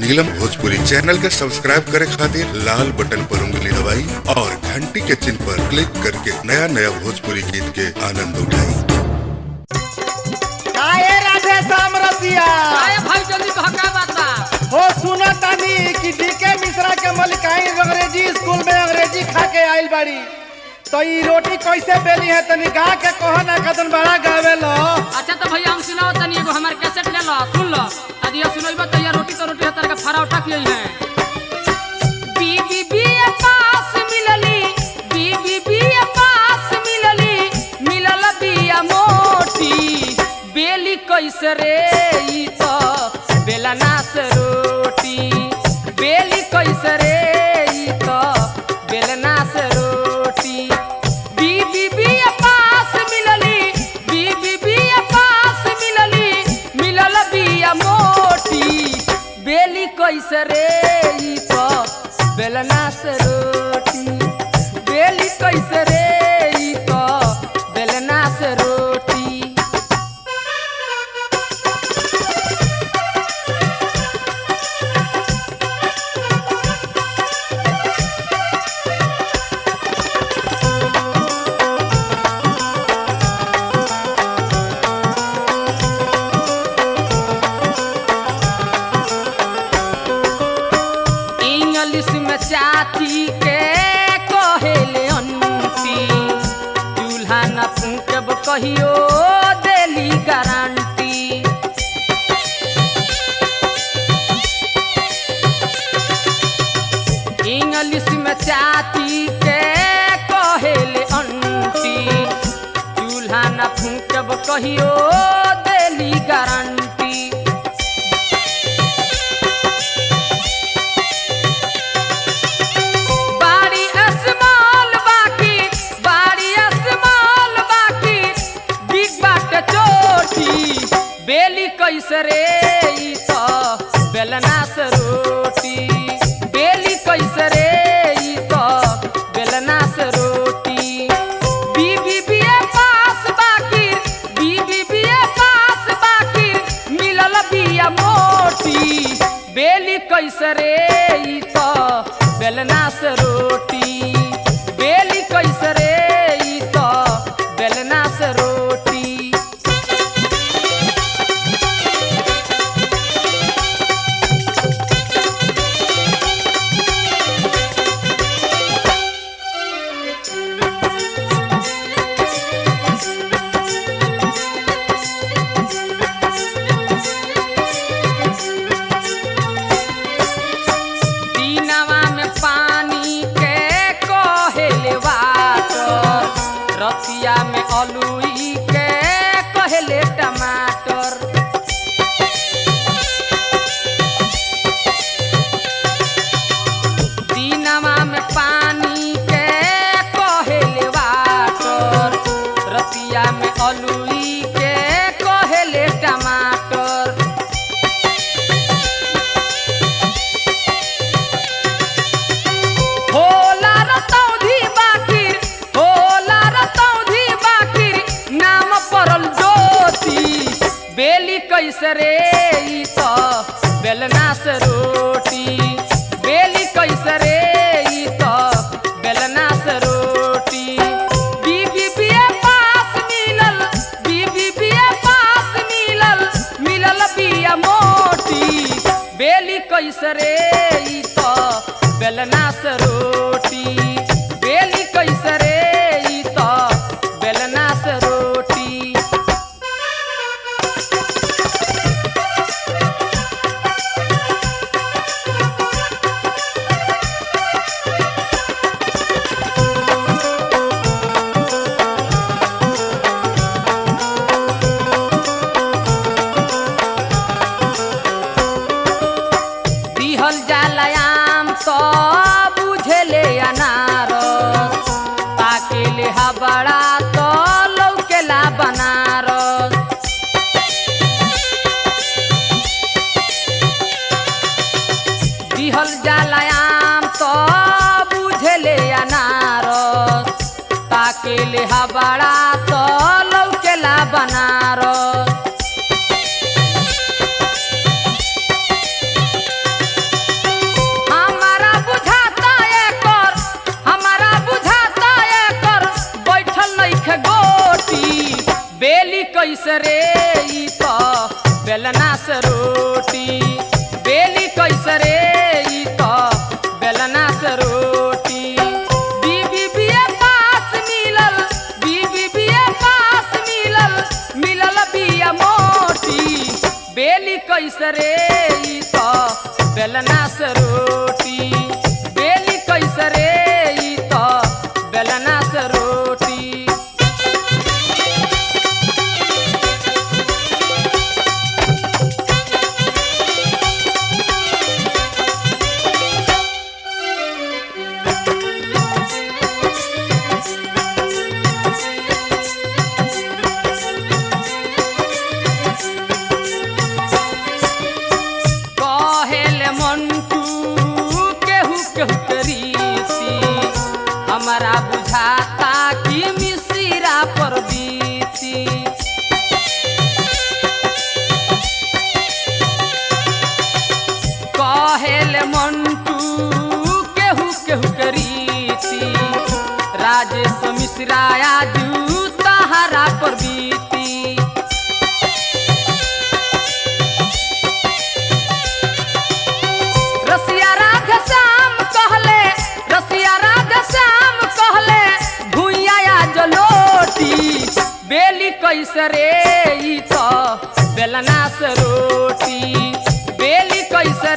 नीलम Bhojpuri channel के subscribe करे खातिर लाल बटन पर उंगली दबाई और घंटी के चिन्ह पर क्लिक करके नया नया भोजपुरी गीत के आनंद उठाई। राधे श्याम रसिया भाई जल्दी भगा बाता हो सुना तानी कि डीके मिश्रा के मलिकाई अंग्रेजी स्कूल में अंग्रेजी खा के आइल बाड़ी, तो ई रोटी कैसे बेली है तनी गा के कहो ना, कदन बड़ा गावे लो। अच्छा तो भैया हम सुनाओ तनी एगो हमार कैसेट ले लो, सुन लो। यदि सुनइबो तो ये रोटी है तरह का फराउटा किए हैं। बीबी पास मिलली, बीबी पास मिलली, मिलल बिया मोटी, बेली कैसे रे ई तो बेलना से रोटी, बेली कैसे रे ई तो बेलना से रोटी। बीबी पास मिलली, बीबी पास मिलली, मिलल बिया मोटी, बेली कैसे रे ई तो बेलना से रोटी, बेली कैसे रे ई तो बेलना से रोटी। चाची के कहेले अंती, चूल्हा न फूकब कहियो देली गारंटी। इंग्लिश में चाची के कहेले अंती, चूल्हा न फूकब कहियो देली गारंटी। बेली कैसे रे ई तो बेलना से रोटी, बेली कैसे रे ई तो बेलना से रोटी। बीबी पास बाकी, बीबी पास बाकी, मिलल बिया मोटी, बेली कैसे रे ई तो बेलना से रोटी, बेली कैसे रे ई तो बेलना से रोटी। रतिया में अलुई के कहले टमाटर, दीनवा में पानी के कहले वाटर, रतिया में अलुई के कहले टमाटर। होला रतौधी बाकिर, होला रतौधी बाकिर, नाम परल ज्योति, बेली कैसे रे ई तो बेलना से रोटी, बेली कैसे रे ई तो बेलना से रोटी। बीबी पास मिलल, बीबी पास मिलल, मिलल बिया मोटी, बेली कैसे रे ई तो बेलना से रोटी, बेली कैसे रे ई तो बेलना से रोटी। दिहल जालयाम तो बुझेले अनारस, पाकेले हबड़ा तो लौकेला बनारस। दिहल जालयाम तो बुझेले अनारस, पाकेले हबड़ा तो लौकेला बनारस। कैसे रे ई तो बेलना से रोटी बेली कैसे रे ई तो बेलना से रोटी बीबी बीए पास मिलल बीबी बीए पास मिलल मिलल बिया मोटी बेली कैसे रे ई तो बेलना से रोटी बेली कैसे रे ई तो बेलना से रोटी कहेले मंटू केहू केहू करीती हमारा बुझाता कि मिसिरा पर बीती कहेले मंटू केहू केहू करीती राजेश मिश्रा आजू तहारा पर बीती रसिया राधे श्याम कहले रसिया राधे श्याम कहले भुइया जलोटी बेली कैसे रे ई तो बेलना से रोटी बेली कैसे